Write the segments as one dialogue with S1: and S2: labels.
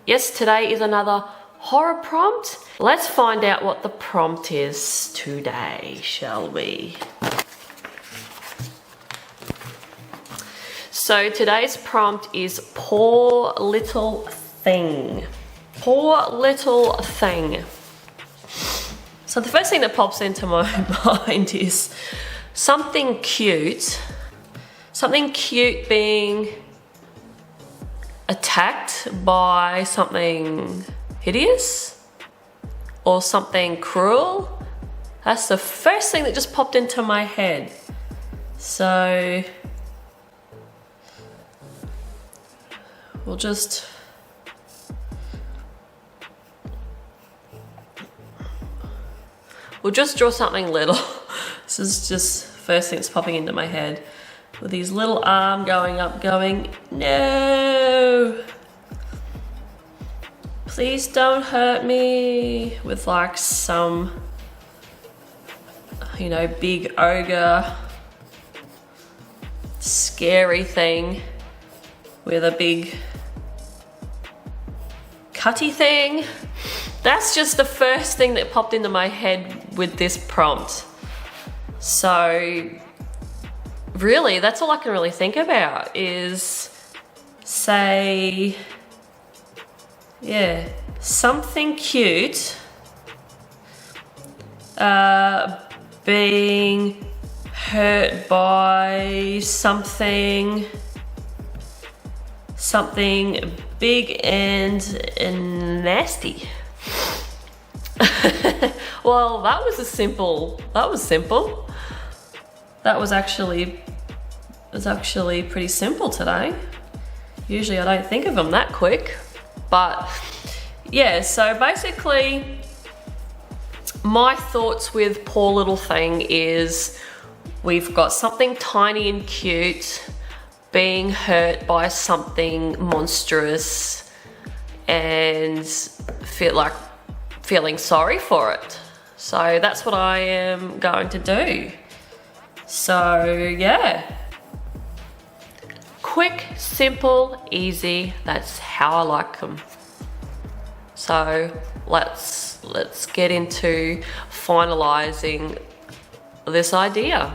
S1: Yes, today is another horror prompt. Let's find out what the prompt is today, shall we? So today's prompt is poor little thing. Poor little thing. So the first thing that pops into my mind is something cute. Something cute being attacked by something hideous or something cruel. That's the first thing that just popped into my head. So we'll just draw something little. This is just first thing that's popping into my head. With these little arm going up, going, no, please don't hurt me. With like some, you know, big ogre, scary thing with a big cutty thing. That's just the first thing that popped into my head with this prompt. So really, that's all I can really think about is, say, yeah, something cute being hurt by something big and nasty. Well, that was simple. That was actually pretty simple today. Usually I don't think of them that quick, but yeah, so basically my thoughts with poor little thing is we've got something tiny and cute being hurt by something monstrous and feeling sorry for it. So that's what I am going to do. So yeah, quick, simple, easy. That's how I like them. So let's get into finalizing this idea.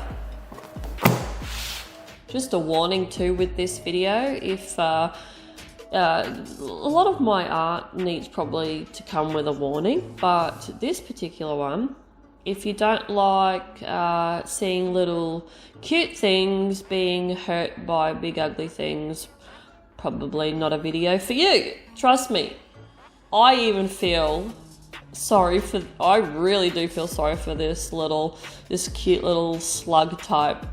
S1: Just a warning too with this video, if a lot of my art needs probably to come with a warning, but this particular one, if you don't like seeing little cute things being hurt by big ugly things, probably not a video for you. Trust me. I really do feel sorry for this cute little slug type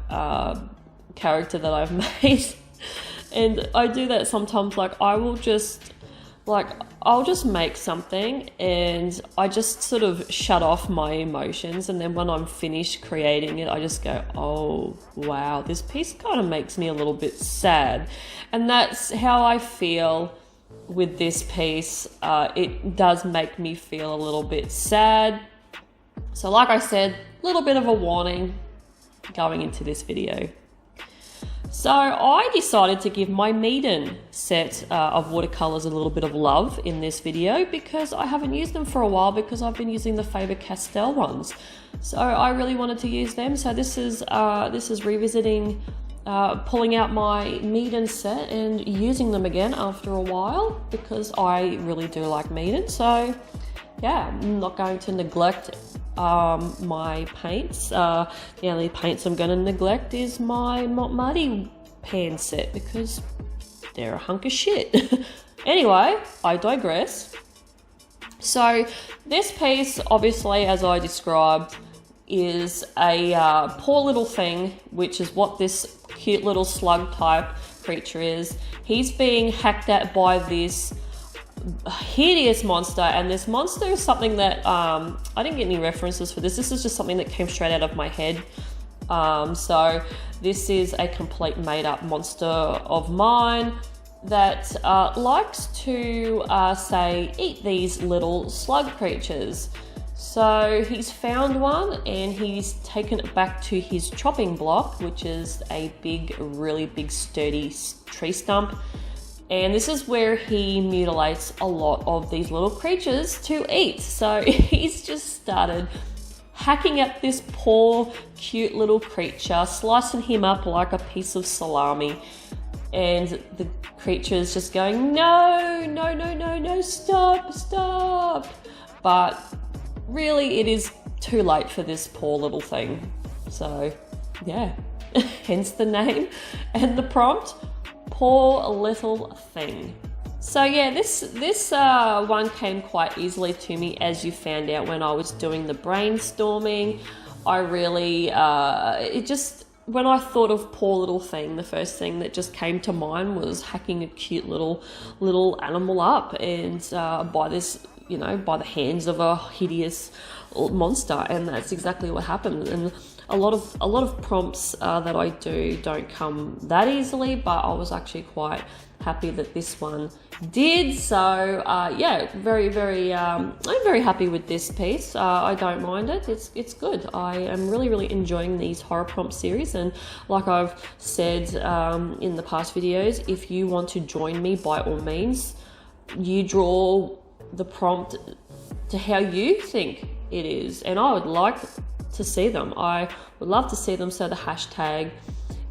S1: character that I've made. And I do that sometimes, I'll just make something and I just sort of shut off my emotions, and then when I'm finished creating it, I just go, oh wow, this piece kind of makes me a little bit sad. And that's how I feel with this piece. It does make me feel a little bit sad. So like I said, a little bit of a warning going into this video. So I decided to give my Meeden set of watercolours a little bit of love in this video because I haven't used them for a while because I've been using the Faber-Castell ones. So I really wanted to use them. So this is revisiting, pulling out my Meeden set and using them again after a while because I really do like Meeden. So yeah, I'm not going to neglect my paints. The only paints I'm going to neglect is my Muddy pan set because they're a hunk of shit. Anyway, I digress. So this piece, obviously, as I described, is a poor little thing, which is what this cute little slug type creature is. He's being hacked at by this hideous monster, and this monster is something that I didn't get any references for this. This is just something that came straight out of my head. So this is a complete made-up monster of mine that likes to eat these little slug creatures. So he's found one and he's taken it back to his chopping block, which is a really big sturdy tree stump. And this is where he mutilates a lot of these little creatures to eat. So he's just started hacking at this poor, cute little creature, slicing him up like a piece of salami. And the creature is just going, no, no, no, no, no, stop, stop. But really, it is too late for this poor little thing. So, yeah, hence the name and the prompt, poor little thing. So yeah, this one came quite easily to me, as you found out when I was doing the brainstorming. I really, when I thought of poor little thing, the first thing that just came to mind was hacking a cute little animal up, and by the hands of a hideous monster, and that's exactly what happened. And a lot of prompts that I do don't come that easily, but I was actually quite happy that this one did. So yeah, I'm very happy with this piece. I don't mind it. It's good. I am really enjoying these horror prompt series, and like I've said in the past videos, if you want to join me, by all means, you draw the prompt to how you think it is, and I would like to see them. I would love to see them. So the hashtag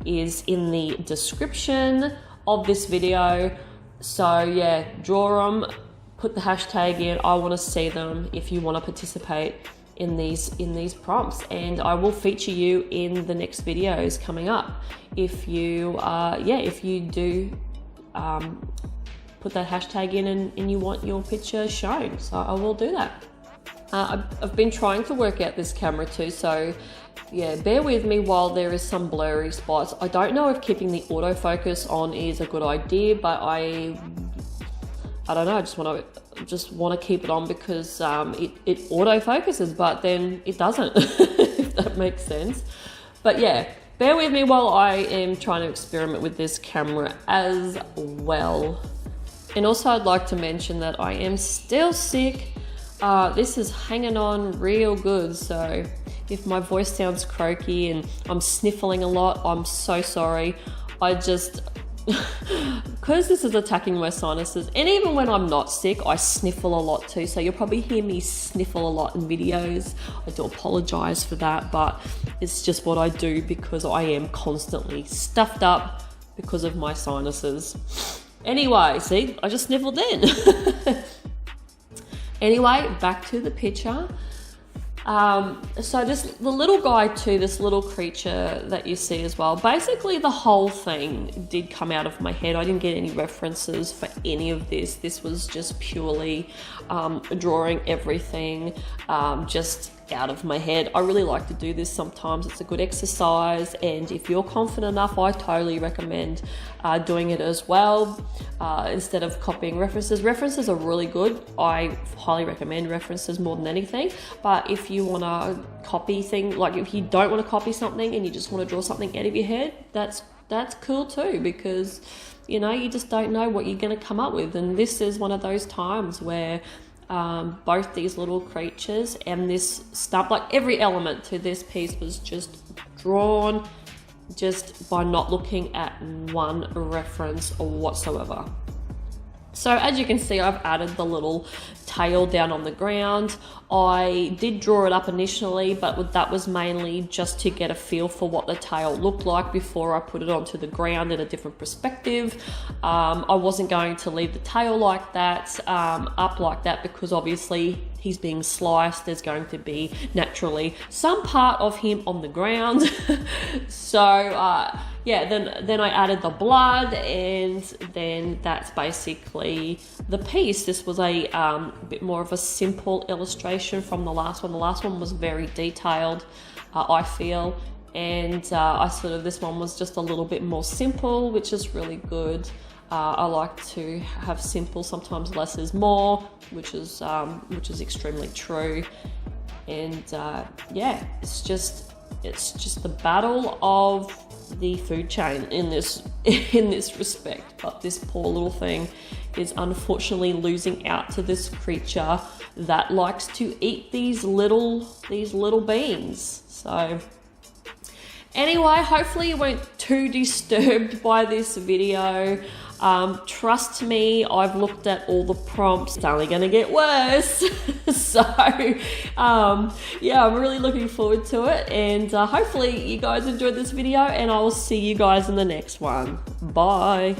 S1: is in the description of this video. So yeah, draw them, put the hashtag in. I want to see them if you want to participate in these prompts, and I will feature you in the next videos coming up if you do put that hashtag in and you want your picture shown. So I will do that. I've been trying to work out this camera too, so yeah, bear with me while there is some blurry spots. I don't know if keeping the autofocus on is a good idea, but I don't know, I just want to keep it on because it autofocuses, but then it doesn't, if that makes sense. But yeah, bear with me while I am trying to experiment with this camera as well. And also I'd like to mention that I am still sick. This is hanging on real good, so if my voice sounds croaky and I'm sniffling a lot, I'm so sorry. Because this is attacking my sinuses, and even when I'm not sick, I sniffle a lot too, so you'll probably hear me sniffle a lot in videos. I do apologize for that, but it's just what I do because I am constantly stuffed up because of my sinuses. Anyway, see, I just sniffled then. Anyway, back to the picture. So the little guy too, this little creature that you see as well, basically the whole thing did come out of my head. I didn't get any references for any of this. This was just purely drawing everything just out of my head. I really like to do this sometimes. It's a good exercise, and if you're confident enough, I totally recommend doing it as well, instead of copying references. References are really good. I highly recommend references more than anything, but if you want to copy things, like if you don't want to copy something and you just want to draw something out of your head, that's cool too, because you know, you just don't know what you're going to come up with. And this is one of those times where both these little creatures and this stuff, like every element to this piece was just drawn just by not looking at one reference whatsoever. So as you can see, I've added the little tail down on the ground. I did draw it up initially, but that was mainly just to get a feel for what the tail looked like before I put it onto the ground in a different perspective. I wasn't going to leave the tail like that, up like that, because obviously he's being sliced. There's going to be naturally some part of him on the ground. So yeah, then I added the blood, and then that's basically the piece. This was a bit more of a simple illustration from the last one. The last one was very detailed, I feel, and this one was just a little bit more simple, which is really good. I like to have simple. Sometimes less is more, which is extremely true. And yeah, it's just the battle of the food chain in this respect. But this poor little thing is unfortunately losing out to this creature that likes to eat these little beings. So anyway, hopefully you weren't too disturbed by this video. Trust me, I've looked at all the prompts. It's only going to get worse. So, yeah, I'm really looking forward to it. And hopefully you guys enjoyed this video, and I will see you guys in the next one. Bye.